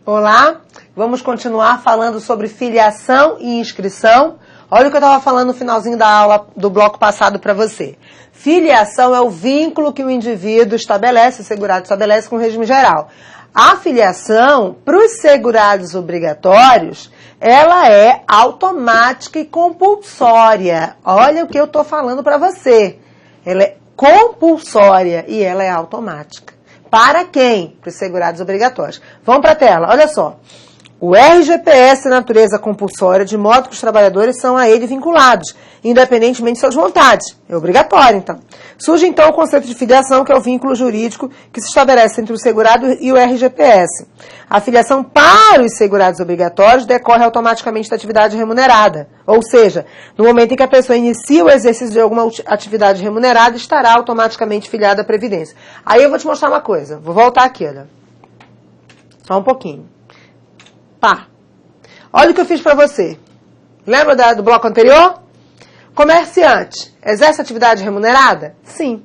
Olá, vamos continuar falando sobre filiação e inscrição. Olha o que eu estava falando no finalzinho da aula do bloco passado para você. Filiação é o vínculo que o indivíduo estabelece, o segurado estabelece com o regime geral. A filiação, para os segurados obrigatórios, ela é automática e compulsória. Olha o que eu estou falando para você. Ela é compulsória e ela é automática. Para quem? Para os segurados obrigatórios. Vamos para a tela, olha só. O RGPS é natureza compulsória, de modo que os trabalhadores são a ele vinculados, independentemente de suas vontades. É obrigatório, então. Surge, então, o conceito de filiação, que é o vínculo jurídico que se estabelece entre o segurado e o RGPS. A filiação para os segurados obrigatórios decorre automaticamente da atividade remunerada. Ou seja, no momento em que a pessoa inicia o exercício de alguma atividade remunerada, estará automaticamente filiada à Previdência. Aí eu vou te mostrar uma coisa. Vou voltar aqui, olha. Só um pouquinho. Pá. Olha o que eu fiz para você. Lembra do bloco anterior? Comerciante. Exerce atividade remunerada? Sim.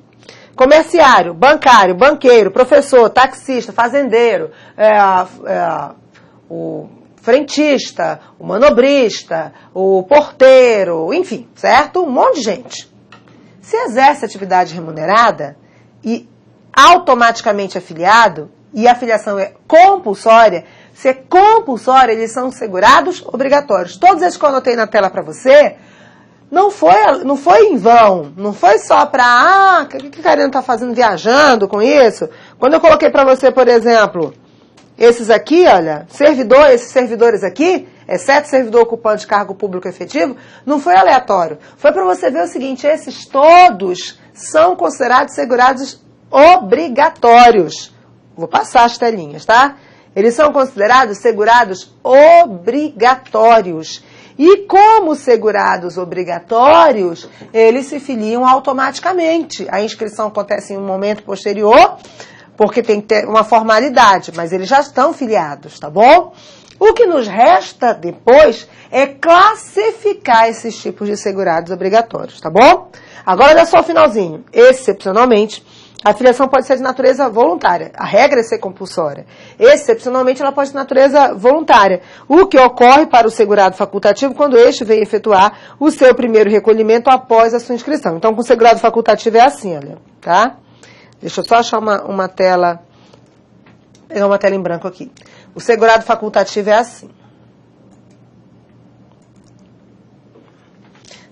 Comerciário, bancário, banqueiro, professor, taxista, fazendeiro, o frentista, o manobrista, o porteiro, enfim, certo? Um monte de gente. Se exerce atividade remunerada e automaticamente afiliado, e a filiação é compulsória, se é compulsória, eles são segurados obrigatórios. Todos esses que eu anotei na tela para você, não foi em vão, não foi só para, o que a Karina está fazendo viajando com isso? Quando eu coloquei para você, por exemplo, esses aqui, olha, esses servidores aqui, exceto servidor ocupante de cargo público efetivo, não foi aleatório. Foi para você ver o seguinte, esses todos são considerados segurados obrigatórios. Vou passar as telinhas, tá? Eles são considerados segurados obrigatórios. E como segurados obrigatórios, eles se filiam automaticamente. A inscrição acontece em um momento posterior, porque tem que ter uma formalidade, mas eles já estão filiados, tá bom? O que nos resta depois é classificar esses tipos de segurados obrigatórios, tá bom? Agora olha só o finalzinho. Excepcionalmente, a filiação pode ser de natureza voluntária. A regra é ser compulsória. Excepcionalmente, ela pode ser de natureza voluntária. O que ocorre para o segurado facultativo quando este vem efetuar o seu primeiro recolhimento após a sua inscrição. Então, com o segurado facultativo é assim, olha, tá? Deixa eu só achar uma tela, pegar uma tela em branco aqui. O segurado facultativo é assim.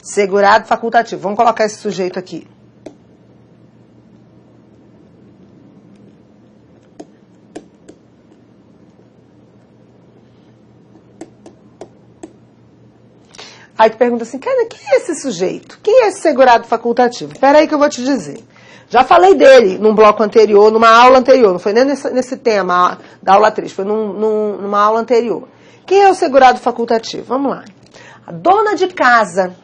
Segurado facultativo. Vamos colocar esse sujeito aqui. Aí tu pergunta assim, cara, quem é esse sujeito? Quem é esse segurado facultativo? Espera aí que eu vou te dizer. Já falei dele num bloco anterior, numa aula anterior, não foi nem nesse tema da aula 3, foi numa aula anterior. Quem é o segurado facultativo? Vamos lá. A dona de casa.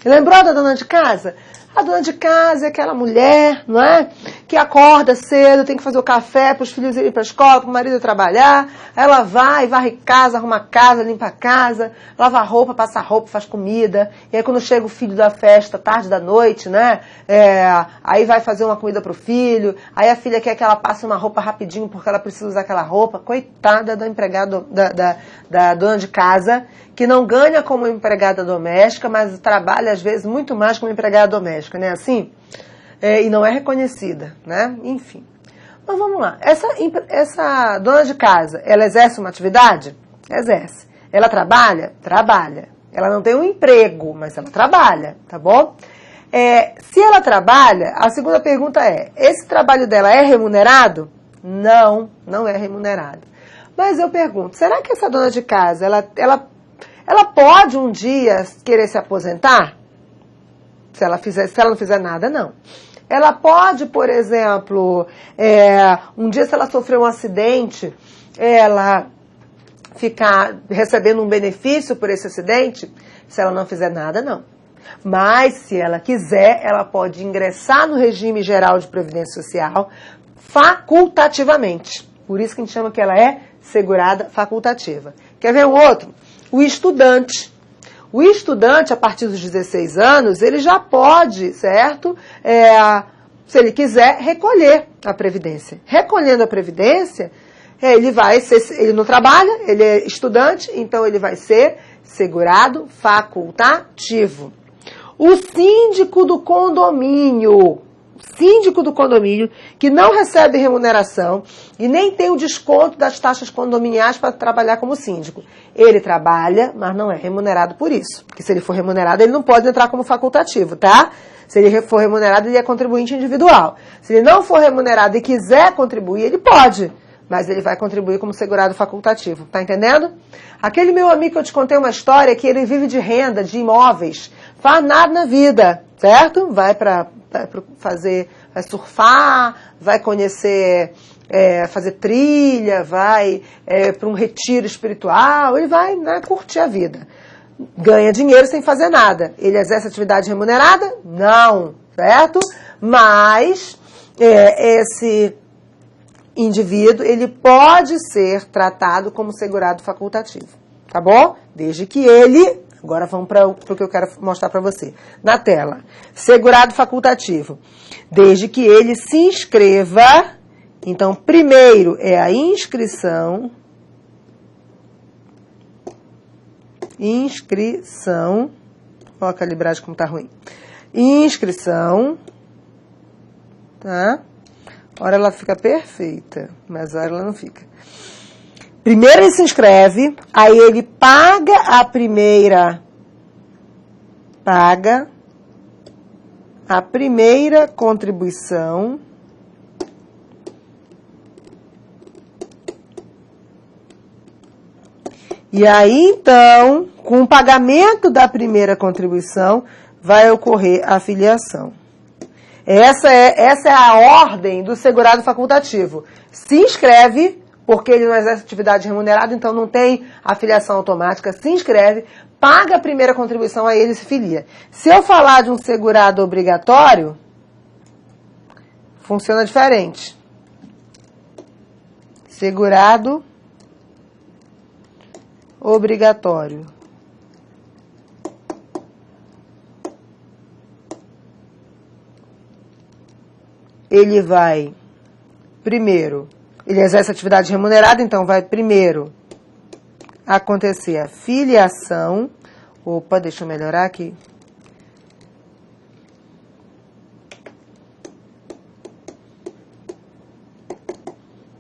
Lembrou da dona de casa? A dona de casa é aquela mulher, não é? Que acorda cedo, tem que fazer o café para os filhos irem para a escola, para o marido trabalhar. Ela vai, varre casa, arruma casa, limpa a casa, lava a roupa, passa a roupa, faz comida. E aí quando chega o filho da festa, tarde da noite, né? Aí vai fazer uma comida para o filho. Aí a filha quer que ela passe uma roupa rapidinho porque ela precisa usar aquela roupa. Coitada da empregada, da dona de casa, que não ganha como empregada doméstica, mas trabalha às vezes muito mais como empregada doméstica, né? Assim? E não é reconhecida, né? Enfim. Mas vamos lá. Essa dona de casa, ela exerce uma atividade? Exerce. Ela trabalha? Trabalha. Ela não tem um emprego, mas ela trabalha, tá bom? Se ela trabalha, a segunda pergunta é, esse trabalho dela é remunerado? Não, não é remunerado. Mas eu pergunto, será que essa dona de casa, ela pode um dia querer se aposentar? Se ela não fizer nada, não. Ela pode, por exemplo, um dia se ela sofrer um acidente, ela ficar recebendo um benefício por esse acidente? Se ela não fizer nada, não. Mas, se ela quiser, ela pode ingressar no regime geral de previdência social facultativamente. Por isso que a gente chama que ela é segurada facultativa. Quer ver um outro? O estudante. O estudante, a partir dos 16 anos, ele já pode, certo? Se ele quiser, recolher a Previdência. Recolhendo a Previdência, Ele não trabalha, ele é estudante, então ele vai ser segurado facultativo. O síndico do condomínio, que não recebe remuneração e nem tem o desconto das taxas condominiais para trabalhar como síndico. Ele trabalha, mas não é remunerado por isso. Porque se ele for remunerado, ele não pode entrar como facultativo, tá? Se ele for remunerado, ele é contribuinte individual. Se ele não for remunerado e quiser contribuir, ele pode. Mas ele vai contribuir como segurado facultativo. Tá entendendo? Aquele meu amigo que eu te contei uma história que ele vive de renda, de imóveis, faz nada na vida, certo? Vai surfar, vai conhecer, fazer trilha, vai para um retiro espiritual, ele vai, né, curtir a vida. Ganha dinheiro sem fazer nada. Ele exerce atividade remunerada? Não, certo? Mas esse indivíduo, ele pode ser tratado como segurado facultativo, tá bom? Desde que ele, agora vamos para o que eu quero mostrar para você, na tela. Segurado facultativo, desde que ele se inscreva, então, primeiro é a inscrição, ó a calibragem como tá ruim, inscrição, tá? Ora ela fica perfeita, mas ora ela não fica. Primeiro ele se inscreve, aí ele paga a primeira contribuição. E aí, então, com o pagamento da primeira contribuição, vai ocorrer a filiação. Essa é a ordem do segurado facultativo. Se inscreve, porque ele não exerce atividade remunerada, então não tem afiliação automática. Se inscreve, paga a primeira contribuição, aí ele se filia. Se eu falar de um segurado obrigatório, funciona diferente. Segurado obrigatório. Ele vai, primeiro, ele exerce atividade remunerada, então vai primeiro acontecer a filiação. Opa, deixa eu melhorar aqui.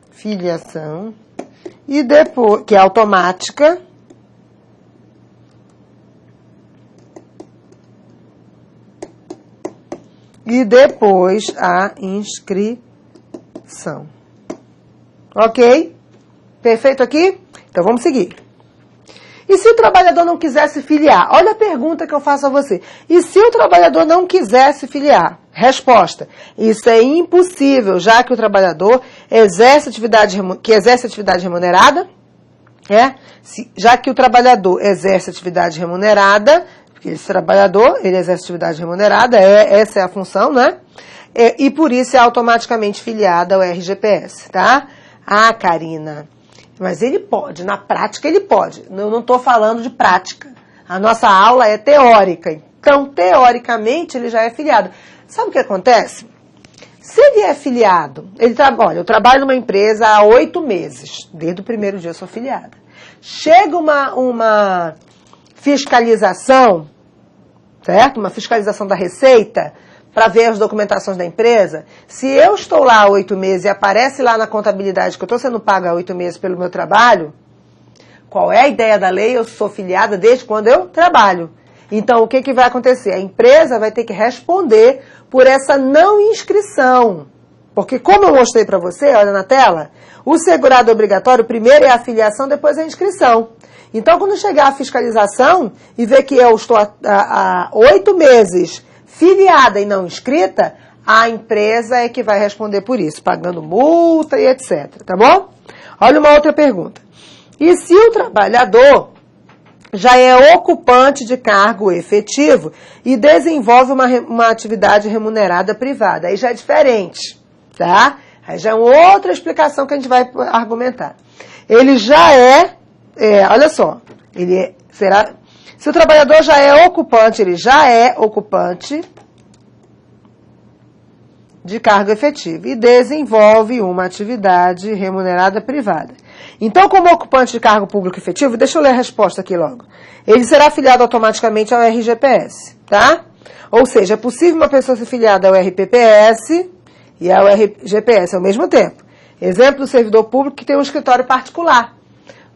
Filiação. E depois, que é automática. E depois a inscrição. Ok? Perfeito aqui? Então vamos seguir. E se o trabalhador não quiser se filiar? Olha a pergunta que eu faço a você. E se o trabalhador não quiser se filiar? Resposta: isso é impossível, já que o trabalhador exerce atividade remunerada, já que o trabalhador exerce atividade remunerada, porque esse trabalhador, ele exerce atividade remunerada, essa é a função, né? E por isso é automaticamente filiado ao RGPS, tá? Ah, Karina, mas ele pode, na prática ele pode. Eu não estou falando de prática. A nossa aula é teórica, então, teoricamente, ele já é filiado. Sabe o que acontece? Se ele é filiado, olha, eu trabalho numa empresa há 8 meses, desde o primeiro dia eu sou filiada. Chega uma fiscalização, certo? Uma fiscalização da Receita, para ver as documentações da empresa. Se eu estou lá há 8 meses e aparece lá na contabilidade que eu estou sendo paga há 8 meses pelo meu trabalho, qual é a ideia da lei? Eu sou filiada desde quando eu trabalho. Então, o que vai acontecer? A empresa vai ter que responder por essa não inscrição. Porque, como eu mostrei para você, olha na tela, o segurado obrigatório, primeiro é a filiação, depois é a inscrição. Então, quando chegar a fiscalização e ver que eu estou há 8 meses filiada e não inscrita, a empresa é que vai responder por isso, pagando multa e etc. Tá bom? Olha uma outra pergunta. E se o trabalhador já é ocupante de cargo efetivo e desenvolve uma atividade remunerada privada? Aí já é diferente, tá? Aí já é uma outra explicação que a gente vai argumentar. Ele já olha só, se o trabalhador já é ocupante, ele já é ocupante de cargo efetivo e desenvolve uma atividade remunerada privada. Então, como ocupante de cargo público efetivo, deixa eu ler a resposta aqui logo. Ele será filiado automaticamente ao RGPS, tá? Ou seja, é possível uma pessoa ser filiada ao RPPS e ao RGPS ao mesmo tempo. Exemplo do servidor público que tem um escritório particular.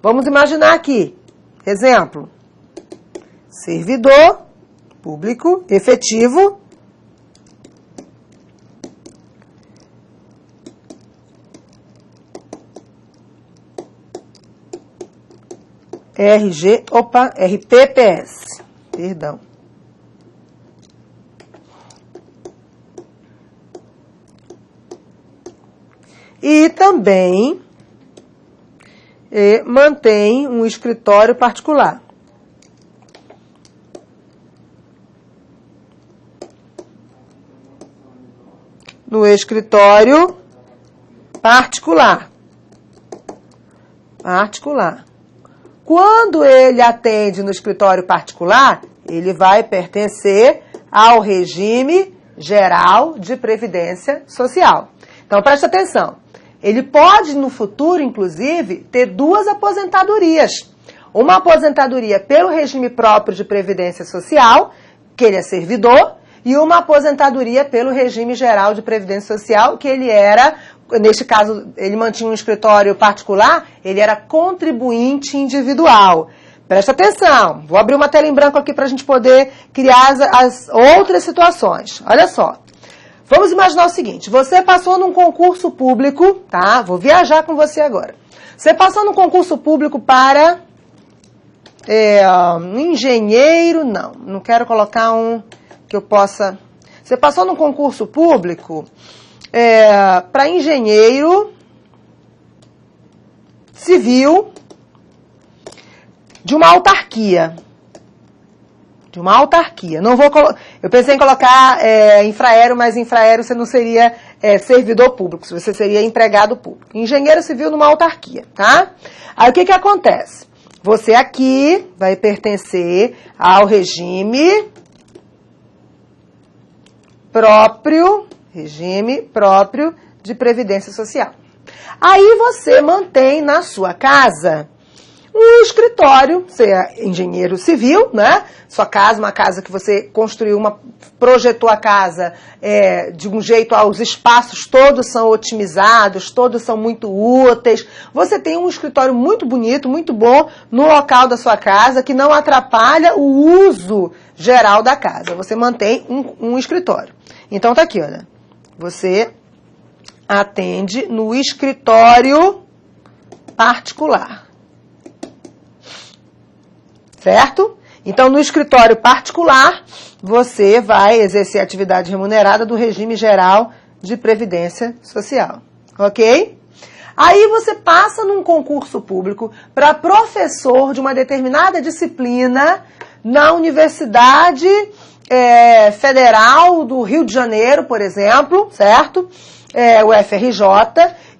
Vamos imaginar aqui. Exemplo. Servidor público efetivo RPPS. Perdão. E também mantém um escritório particular. No escritório particular. Quando ele atende no escritório particular, ele vai pertencer ao regime geral de previdência social. Então, preste atenção. Ele pode, no futuro, inclusive, ter duas aposentadorias. Uma aposentadoria pelo regime próprio de previdência social, que ele é servidor, e uma aposentadoria pelo regime geral de previdência social, que ele era, neste caso, ele mantinha um escritório particular, ele era contribuinte individual. Presta atenção, vou abrir uma tela em branco aqui para a gente poder criar as outras situações. Olha só. Vamos imaginar o seguinte, você passou num concurso público, tá? Vou viajar com você agora. Você passou num concurso público para engenheiro, não quero colocar um que eu possa... Você passou num concurso público para engenheiro civil de uma autarquia. Não vou eu pensei em colocar infraero, mas infraero você não seria servidor público, você seria empregado público. Engenheiro civil numa autarquia, tá? Aí o que acontece? Você aqui vai pertencer ao regime próprio de previdência social. Aí você mantém na sua casa um escritório, você é engenheiro civil, né? Sua casa, uma casa que você construiu, projetou a casa de um jeito, os espaços todos são otimizados, todos são muito úteis. Você tem um escritório muito bonito, muito bom no local da sua casa, que não atrapalha o uso geral da casa. Você mantém um escritório. Então tá aqui, olha. Você atende no escritório particular. Certo? Então, no escritório particular, você vai exercer a atividade remunerada do regime geral de previdência social. Ok? Aí você passa num concurso público para professor de uma determinada disciplina na Universidade Federal do Rio de Janeiro, por exemplo, certo? O FRJ.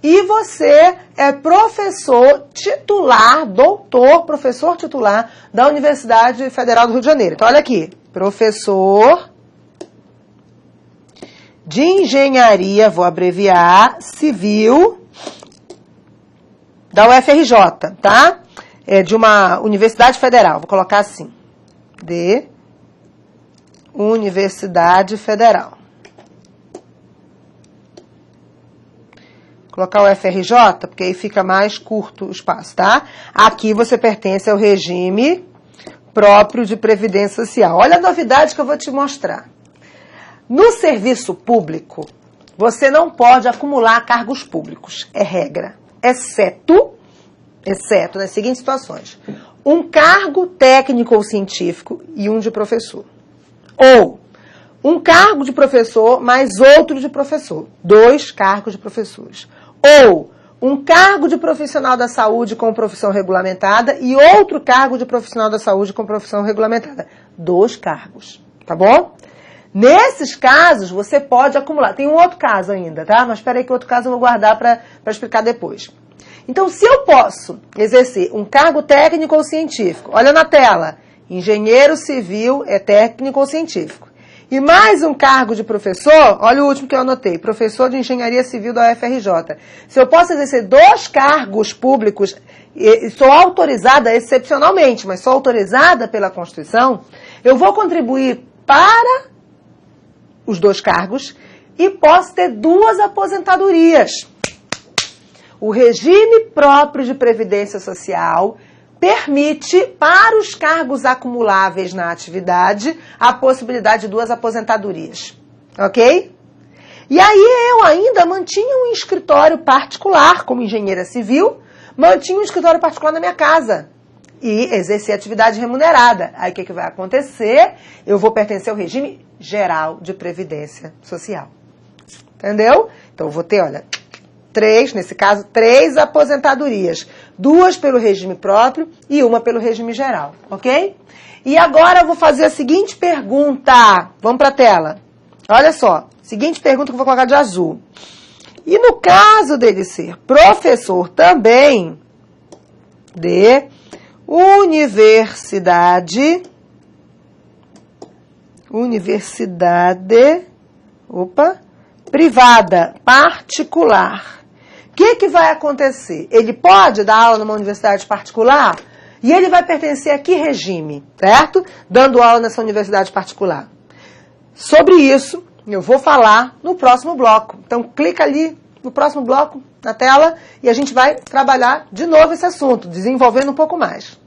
E você é professor titular, professor titular da Universidade Federal do Rio de Janeiro. Então, olha aqui, professor de engenharia, vou abreviar, civil, da UFRJ, tá? De uma Universidade Federal, vou colocar assim, de Universidade Federal. Colocar o FRJ, porque aí fica mais curto o espaço, tá? Aqui você pertence ao regime próprio de previdência social. Olha a novidade que eu vou te mostrar. No serviço público, você não pode acumular cargos públicos. É regra. Exceto nas seguintes situações. Um cargo técnico ou científico e um de professor. Ou um cargo de professor mais outro de professor. 2 cargos de professores. Ou um cargo de profissional da saúde com profissão regulamentada e outro cargo de profissional da saúde com profissão regulamentada. 2 cargos, tá bom? Nesses casos, você pode acumular. Tem um outro caso ainda, tá? Mas espera aí que outro caso eu vou guardar para explicar depois. Então, se eu posso exercer um cargo técnico ou científico, olha na tela, engenheiro civil é técnico ou científico. e mais um cargo de professor, olha o último que eu anotei, professor de engenharia civil da UFRJ. Se eu posso exercer 2 cargos públicos, sou autorizada excepcionalmente, mas sou autorizada pela Constituição, eu vou contribuir para os 2 cargos e posso ter 2 aposentadorias. O regime próprio de previdência social permite, para os cargos acumuláveis na atividade, a possibilidade de 2 aposentadorias. Ok? E aí eu ainda mantinha um escritório particular, como engenheira civil, mantinha um escritório particular na minha casa e exercia atividade remunerada. Aí o que vai acontecer? Eu vou pertencer ao regime geral de previdência social. Entendeu? Então eu vou ter, olha, 3, nesse caso, 3 aposentadorias. 2 pelo regime próprio e 1 pelo regime geral, ok? E agora eu vou fazer a seguinte pergunta. Vamos para a tela. Olha só, seguinte pergunta que eu vou colocar de azul. E no caso dele ser professor também de universidade, privada, particular, o que vai acontecer? Ele pode dar aula numa universidade particular e ele vai pertencer a que regime, certo? Dando aula nessa universidade particular. Sobre isso, eu vou falar no próximo bloco. Então, clica ali no próximo bloco, na tela, e a gente vai trabalhar de novo esse assunto, desenvolvendo um pouco mais.